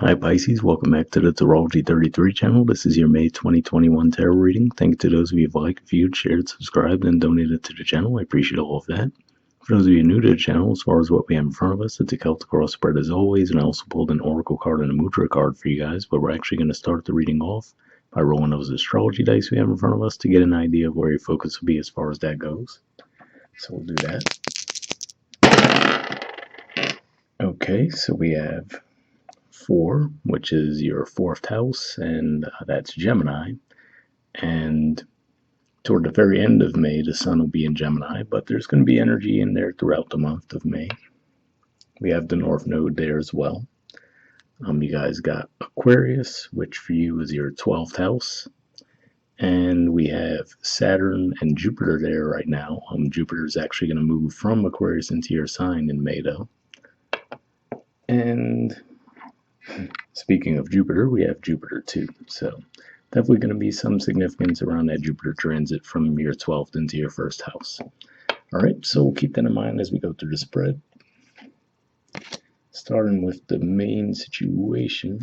Hi Pisces, welcome back to the Astrology 33 channel. This is your May 2021 tarot reading. Thank you to those of you who've liked, viewed, shared, subscribed, and donated to the channel. I appreciate all of that. For those of you new to the channel, as far as what we have in front of us, it's a Celtic cross spread as always, and I also pulled an Oracle card and a Mudra card for you guys, but we're actually going to start the reading off by rolling those astrology dice we have in front of us to get an idea of where your focus will be as far as that goes. So we'll do that. Okay, so we have 4, which is your 4th house, and that's Gemini. And toward the very end of May, the sun will be in Gemini, but there's going to be energy in there throughout the month of May. We have the North Node there as well. You guys got Aquarius, which for you is your 12th house. And we have Saturn and Jupiter there right now. Jupiter is actually going to move from Aquarius into your sign in May, though. And speaking of Jupiter, we have Jupiter too. So definitely going to be some significance around that Jupiter transit from your 12th into your 1st house. All right, so we'll keep that in mind as we go through the spread. Starting with the main situation,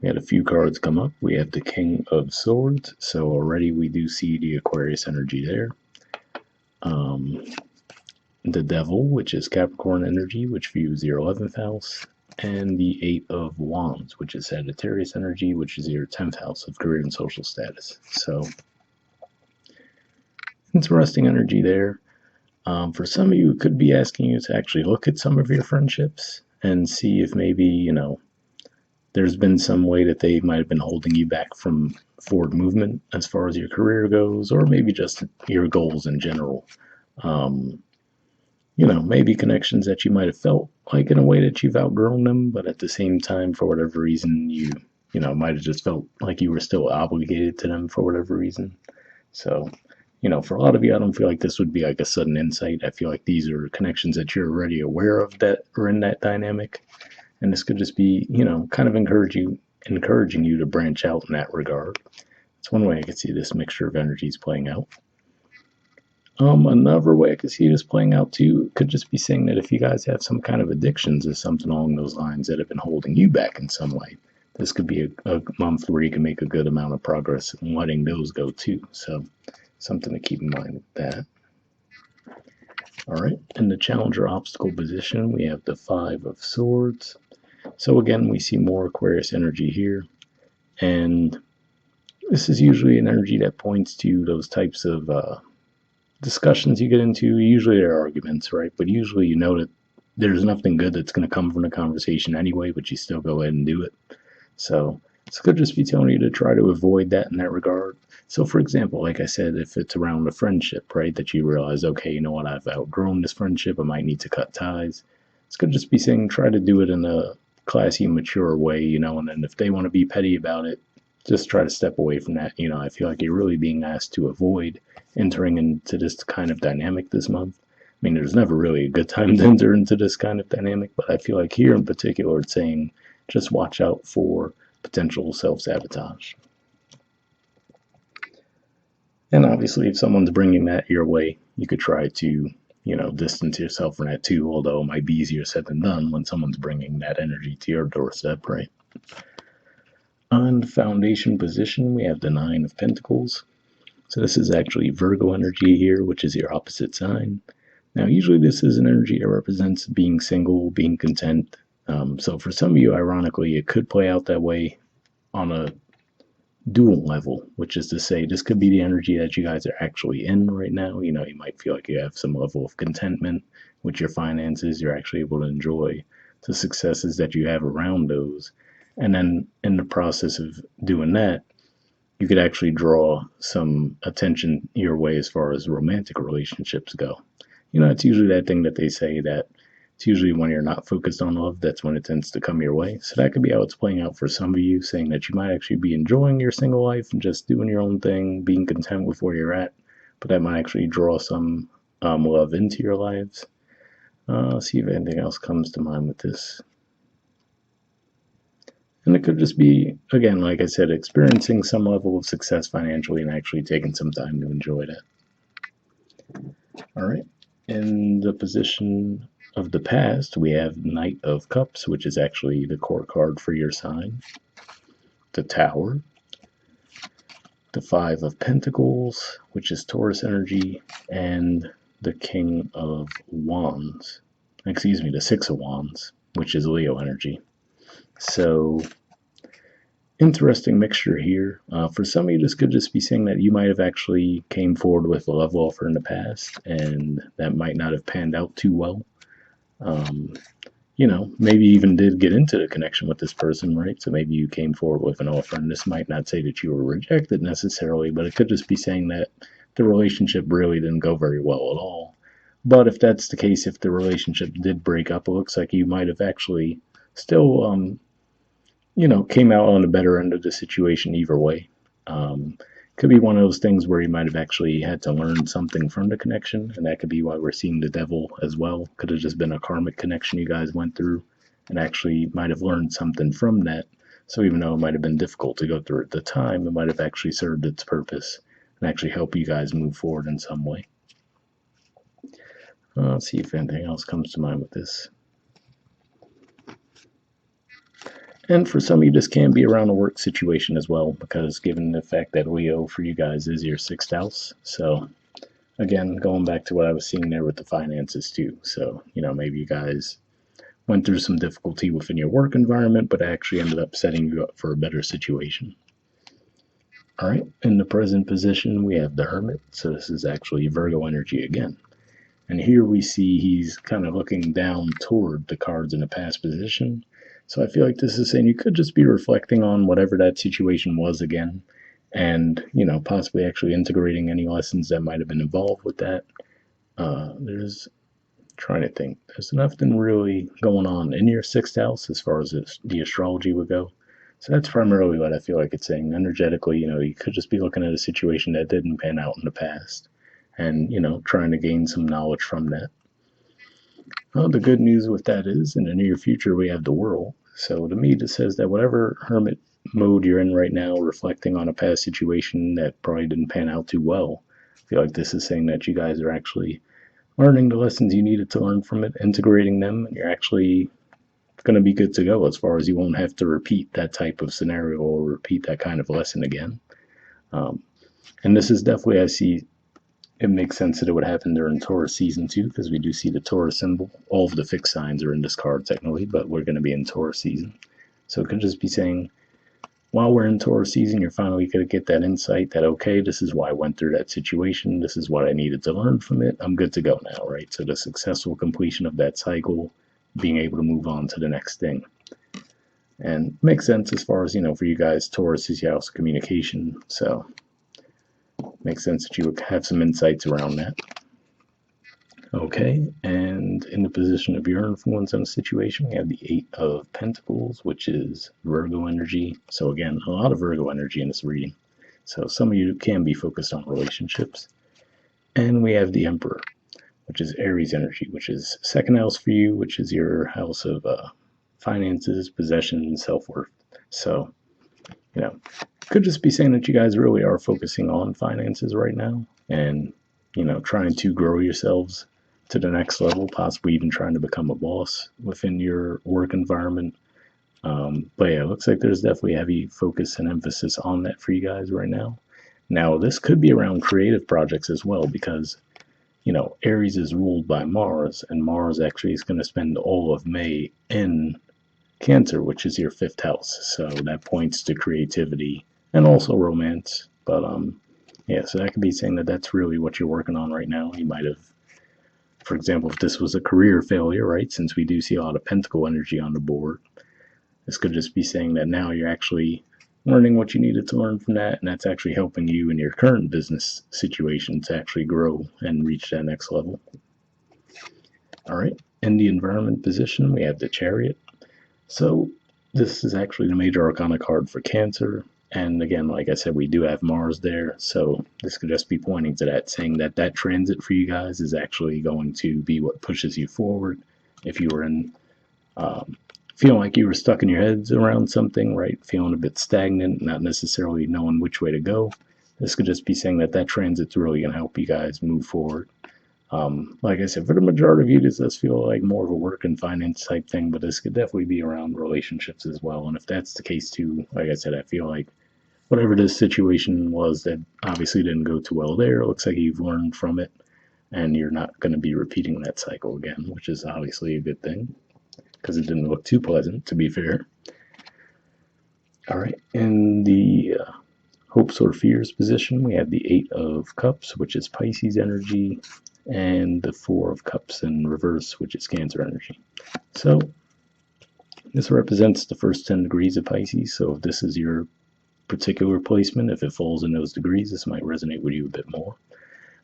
we had a few cards come up. We have the King of Swords, so already we do see the Aquarius energy there. The Devil, which is Capricorn energy, which views your 11th house. And the 8 of Wands, which is Sagittarius energy, which is your 10th house of career and social status. So, interesting energy there. For some of you, it could be asking you to actually look at some of your friendships and see if maybe, there's been some way that they might have been holding you back from forward movement as far as your career goes, or maybe just your goals in general. Maybe connections that you might have felt like in a way that you've outgrown them, but at the same time, for whatever reason, you might have just felt like you were still obligated to them for whatever reason. So, for a lot of you, I don't feel like this would be like a sudden insight. I feel like these are connections that you're already aware of that are in that dynamic. And this could just be, kind of encouraging you to branch out in that regard. It's one way I could see this mixture of energies playing out. Another way I could see this playing out too could just be saying that if you guys have some kind of addictions or something along those lines that have been holding you back in some way, this could be a month where you can make a good amount of progress in letting those go too. So something to keep in mind with that. All right, in the challenger obstacle position, we have the 5 of Swords. So again, we see more Aquarius energy here. And this is usually an energy that points to those types of discussions you get into. Usually they're arguments, right? But usually you know that there's nothing good that's going to come from the conversation anyway, but you still go ahead and do it. So this could just be telling you to try to avoid that in that regard. So for example, like I said, if it's around a friendship, right, that you realize, okay, you know what, I've outgrown this friendship, I might need to cut ties. This could just be saying try to do it in a classy, mature way, and then if they want to be petty about it, just try to step away from that. I feel like you're really being asked to avoid entering into this kind of dynamic this month. I mean, there's never really a good time to enter into this kind of dynamic, but I feel like here in particular, it's saying just watch out for potential self-sabotage. And obviously, if someone's bringing that your way, you could try to, distance yourself from that too, although it might be easier said than done when someone's bringing that energy to your doorstep, right? On the foundation position, we have the 9 of Pentacles. So this is actually Virgo energy here, which is your opposite sign. Now, usually this is an energy that represents being single, being content. So for some of you, ironically, it could play out that way on a dual level, which is to say this could be the energy that you guys are actually in right now. You might feel like you have some level of contentment with your finances. You're actually able to enjoy the successes that you have around those. And then in the process of doing that, you could actually draw some attention your way as far as romantic relationships go. It's usually that thing that they say that it's usually when you're not focused on love, that's when it tends to come your way. So that could be how it's playing out for some of you, saying that you might actually be enjoying your single life and just doing your own thing, being content with where you're at, but that might actually draw some love into your lives. See if anything else comes to mind with this. And it could just be, again, like I said, experiencing some level of success financially and actually taking some time to enjoy that. All right. In the position of the past, we have Knight of Cups, which is actually the core card for your sign, the Tower, the Five of Pentacles, which is Taurus energy, and the King of Wands. Excuse me, the Six of Wands, which is Leo energy. So, interesting mixture here. For some of you, this could just be saying that you might have actually came forward with a love offer in the past, and that might not have panned out too well. Maybe even did get into the connection with this person, right? So maybe you came forward with an offer, and this might not say that you were rejected necessarily, but it could just be saying that the relationship really didn't go very well at all. But if that's the case, if the relationship did break up, it looks like you might have actually still, came out on the better end of the situation either way. Could be one of those things where you might have actually had to learn something from the connection, and that could be why we're seeing the devil as well. Could have just been a karmic connection you guys went through, and actually might have learned something from that. So even though it might have been difficult to go through at the time, it might have actually served its purpose and actually help you guys move forward in some way. Let's see if anything else comes to mind with this. And for some of you, this can be around a work situation as well, because given the fact that Leo for you guys is your sixth house. So again, going back to what I was seeing there with the finances too. So, maybe you guys went through some difficulty within your work environment, but actually ended up setting you up for a better situation. All right, in the present position, we have the Hermit. So this is actually Virgo energy again. And here we see he's kind of looking down toward the cards in the past position. So I feel like this is saying you could just be reflecting on whatever that situation was again, and possibly actually integrating any lessons that might have been involved with that. There's trying to think. There's nothing really going on in your sixth house as far as the astrology would go. So that's primarily what I feel like it's saying. Energetically, you could just be looking at a situation that didn't pan out in the past, and trying to gain some knowledge from that. Well, the good news with that is, in the near future, we have the World. So to me, this says that whatever hermit mode you're in right now, reflecting on a past situation that probably didn't pan out too well, I feel like this is saying that you guys are actually learning the lessons you needed to learn from it, integrating them, and you're actually going to be good to go as far as you won't have to repeat that type of scenario or repeat that kind of lesson again. And this is definitely, I see, it makes sense that it would happen during Taurus season too, because we do see the Taurus symbol. All of the fixed signs are in this card technically, but we're going to be in Taurus season. So it could just be saying, while we're in Taurus season, you're finally going to get that insight that, okay, this is why I went through that situation. This is what I needed to learn from it. I'm good to go now, right? So the successful completion of that cycle, being able to move on to the next thing. And makes sense as far as, for you guys, Taurus is your house of communication. So makes sense that you would have some insights around that. Okay, and in the position of your influence on a situation, we have the Eight of Pentacles, which is Virgo energy. So again, a lot of Virgo energy in this reading. So some of you can be focused on relationships. And we have the Emperor, which is Aries energy, which is second house for you, which is your house of finances, possessions, self-worth. So, could just be saying that you guys really are focusing on finances right now and, trying to grow yourselves to the next level, possibly even trying to become a boss within your work environment. But yeah, it looks like there's definitely heavy focus and emphasis on that for you guys right now. Now, this could be around creative projects as well, because, Aries is ruled by Mars, and Mars actually is going to spend all of May in Cancer, which is your fifth house. So that points to creativity and also romance. But yeah, so that could be saying that that's really what you're working on right now. You might have, for example, if this was a career failure, right, since we do see a lot of pentacle energy on the board, this could just be saying that now you're actually learning what you needed to learn from that, and that's actually helping you in your current business situation to actually grow and reach that next level. All right, in the environment position, we have the Chariot. So this is actually the major arcana card for Cancer. And again, like I said, we do have Mars there. So this could just be pointing to that, saying that that transit for you guys is actually going to be what pushes you forward. If you were in feeling like you were stuck in your heads around something, right? Feeling a bit stagnant, not necessarily knowing which way to go. This could just be saying that that transit's really going to help you guys move forward. Like I said, for the majority of you, this does feel like more of a work and finance type thing, but this could definitely be around relationships as well. And if that's the case too, like I said, I feel like whatever this situation was that obviously didn't go too well there, it looks like you've learned from it and you're not going to be repeating that cycle again, which is obviously a good thing because it didn't look too pleasant, to be fair. All right, in the hopes or fears position, we have the Eight of Cups, which is Pisces energy, and the Four of Cups in reverse, which is Cancer energy. So this represents the first 10 degrees of Pisces. So if this is your particular placement, if it falls in those degrees, this might resonate with you a bit more.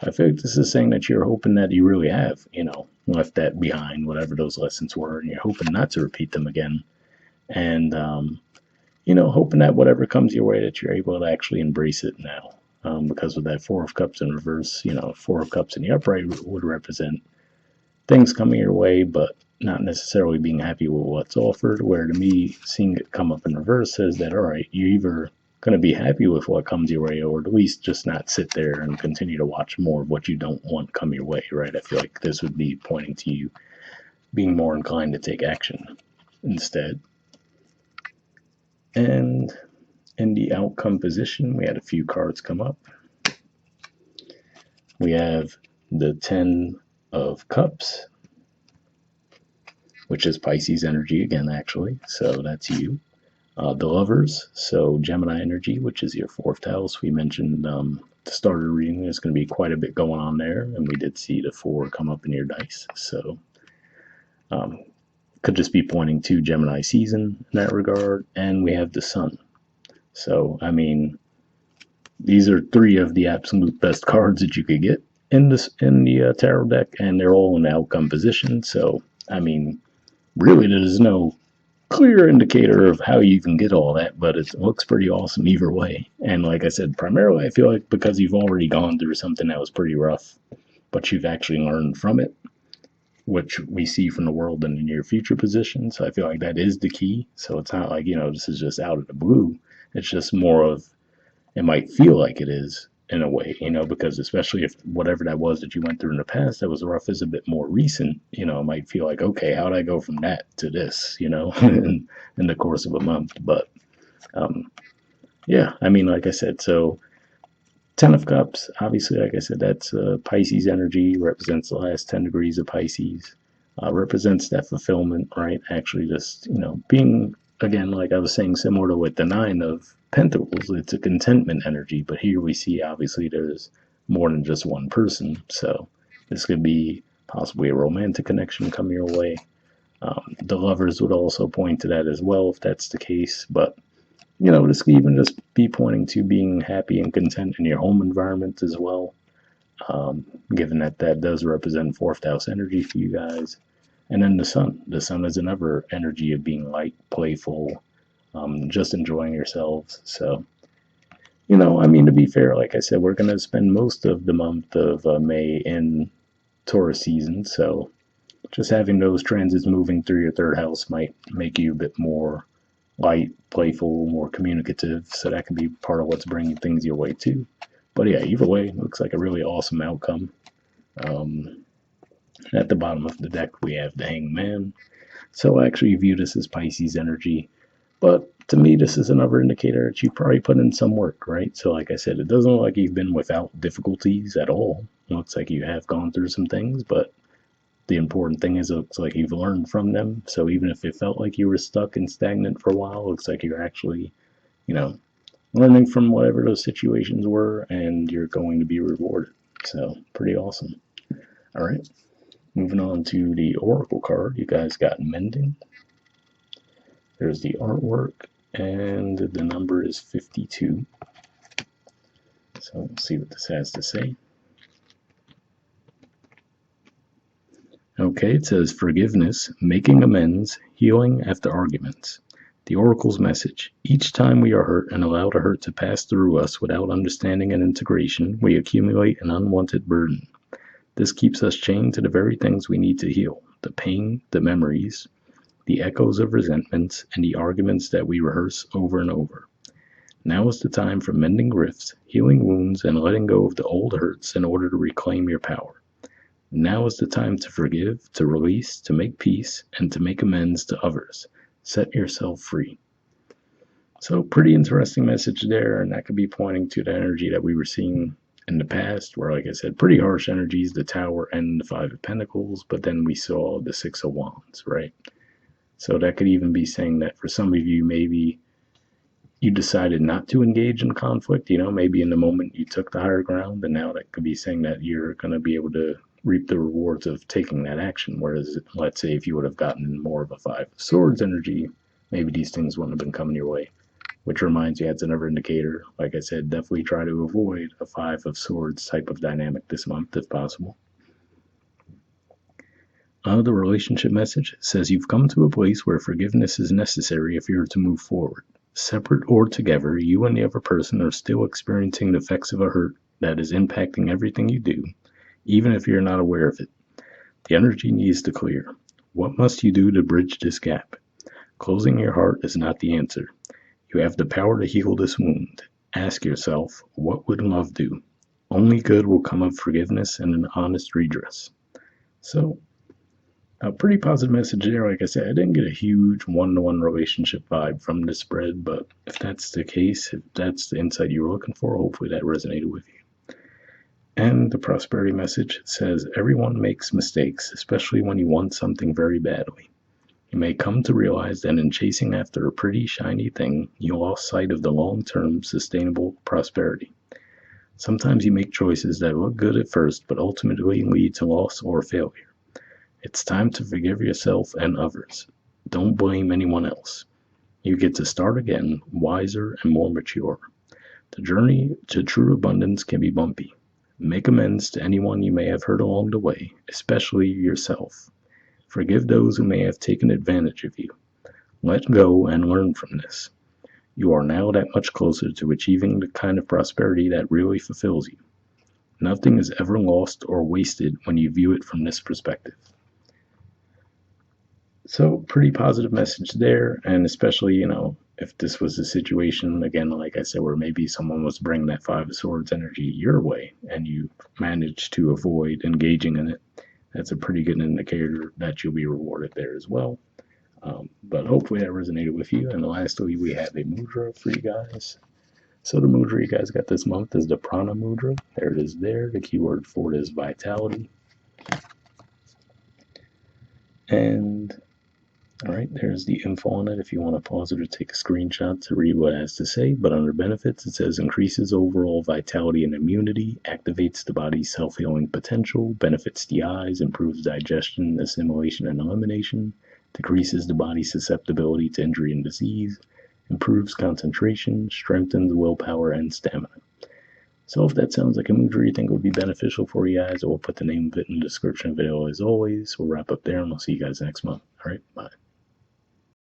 I feel like this is saying that you're hoping that you really have, left that behind, whatever those lessons were, and you're hoping not to repeat them again. And, hoping that whatever comes your way, that you're able to actually embrace it now. Because with that Four of Cups in reverse, Four of Cups in the upright would represent things coming your way, but not necessarily being happy with what's offered. Where to me, seeing it come up in reverse says that, all right, you're either going to be happy with what comes your way, or at least just not sit there and continue to watch more of what you don't want come your way, right? I feel like this would be pointing to you being more inclined to take action instead. And in the outcome position, we had a few cards come up. We have the 10 of Cups, which is Pisces energy again, actually. So that's you. The Lovers, so Gemini energy, which is your fourth house. We mentioned the start of the reading, there's going to be quite a bit going on there, and we did see the 4 come up in your dice. So could just be pointing to Gemini season in that regard. And we have the Sun. So, I mean, these are 3 of the absolute best cards that you could get in the tarot deck, and they're all in the outcome position. So, I mean, really, there's no clear indicator of how you can get all that, but it looks pretty awesome either way. And like I said, primarily I feel like because you've already gone through something that was pretty rough, but you've actually learned from it, which we see from the world in the near future position. So I feel like that is the key. So it's not like, this is just out of the blue. It's just more of, it might feel like it is in a way, because especially if whatever that was that you went through in the past that was rough is a bit more recent, it might feel like, okay, how did I go from that to this, in the course of a month. But yeah, I mean, like I said, so 10 of Cups, obviously, like I said, that's Pisces energy, represents the last 10 degrees of Pisces, represents that fulfillment, right? Actually, just, being, again, like I was saying, similar to with the 9 of Pentacles, it's a contentment energy, but here we see, obviously, there's more than just one person, so this could be possibly a romantic connection coming your way. The Lovers would also point to that as well, if that's the case, but this could even just be pointing to being happy and content in your home environment as well, given that that does represent 4th house energy for you guys. And then the Sun. The Sun is another energy of being light, playful, just enjoying yourselves. So, I mean, to be fair, like I said, we're going to spend most of the month of May in Taurus season. So just having those transits moving through your 3rd house might make you a bit more light, playful, more communicative. So that can be part of what's bringing things your way too. But yeah, either way, looks like a really awesome outcome. At the bottom of the deck, we have the Hanged Man. So I actually view this as Pisces energy. But to me, this is another indicator that you probably put in some work, right? So like I said, it doesn't look like you've been without difficulties at all. It looks like you have gone through some things, but the important thing is it looks like you've learned from them. So even if it felt like you were stuck and stagnant for a while, it looks like you're actually, learning from whatever those situations were, and you're going to be rewarded. So pretty awesome. All right. Moving on to the Oracle card, you guys got Mending. There's the artwork, and the number is 52. So let's see what this has to say. Okay, it says forgiveness, making amends, healing after arguments. The Oracle's message. Each time we are hurt and allow the hurt to pass through us without understanding and integration, we accumulate an unwanted burden. This keeps us chained to the very things we need to heal, the pain, the memories, the echoes of resentments, and the arguments that we rehearse over and over. Now is the time for mending rifts, healing wounds, and letting go of the old hurts in order to reclaim your power. Now is the time to forgive, to release, to make peace, and to make amends to others. Set yourself free. So, pretty interesting message there, and that could be pointing to the energy that we were seeing in the past, where, like I said, pretty harsh energies, the Tower and the Five of Pentacles, but then we saw the Six of Wands, right? So, that could even be saying that for some of you, maybe you decided not to engage in conflict. Maybe in the moment you took the higher ground, and now that could be saying that you're going to be able to reap the rewards of taking that action. Whereas, let's say, if you would have gotten more of a Five of Swords energy, maybe these things wouldn't have been coming your way. Which reminds me, that's another indicator. Like I said, definitely try to avoid a Five of Swords type of dynamic this month if possible. The relationship message says you've come to a place where forgiveness is necessary if you're to move forward. Separate or together, you and the other person are still experiencing the effects of a hurt that is impacting everything you do, even if you're not aware of it. The energy needs to clear. What must you do to bridge this gap? Closing your heart is not the answer. You have the power to heal this wound. Ask yourself, what would love do? Only good will come of forgiveness and an honest redress. So, a pretty positive message there. Like I said, I didn't get a huge one-to-one relationship vibe from this spread, but if that's the case, if that's the insight you were looking for, hopefully that resonated with you. And the prosperity message says, everyone makes mistakes, especially when you want something very badly. You may come to realize that in chasing after a pretty shiny thing, you lost sight of the long-term sustainable prosperity. Sometimes you make choices that look good at first, but ultimately lead to loss or failure. It's time to forgive yourself and others. Don't blame anyone else. You get to start again, wiser and more mature. The journey to true abundance can be bumpy. Make amends to anyone you may have hurt along the way, especially yourself. Forgive those who may have taken advantage of you. Let go and learn from this. You are now that much closer to achieving the kind of prosperity that really fulfills you. Nothing is ever lost or wasted when you view it from this perspective. So, pretty positive message there, and especially, if this was a situation, again, like I said, where maybe someone was bringing that Five of Swords energy your way, and you managed to avoid engaging in it, that's a pretty good indicator that you'll be rewarded there as well. But hopefully that resonated with you. And lastly, we have a mudra for you guys. So the mudra you guys got this month is the Prana mudra. There it is there. The keyword for it is vitality. And all right, there's the info on it if you want to pause it or take a screenshot to read what it has to say. But under benefits, it says increases overall vitality and immunity, activates the body's self-healing potential, benefits the eyes, improves digestion, assimilation, and elimination, decreases the body's susceptibility to injury and disease, improves concentration, strengthens willpower and stamina. So if that sounds like a mudra you think would be beneficial for you guys, I will put the name of it in the description of the video as always. We'll wrap up there and we'll see you guys next month. All right, bye.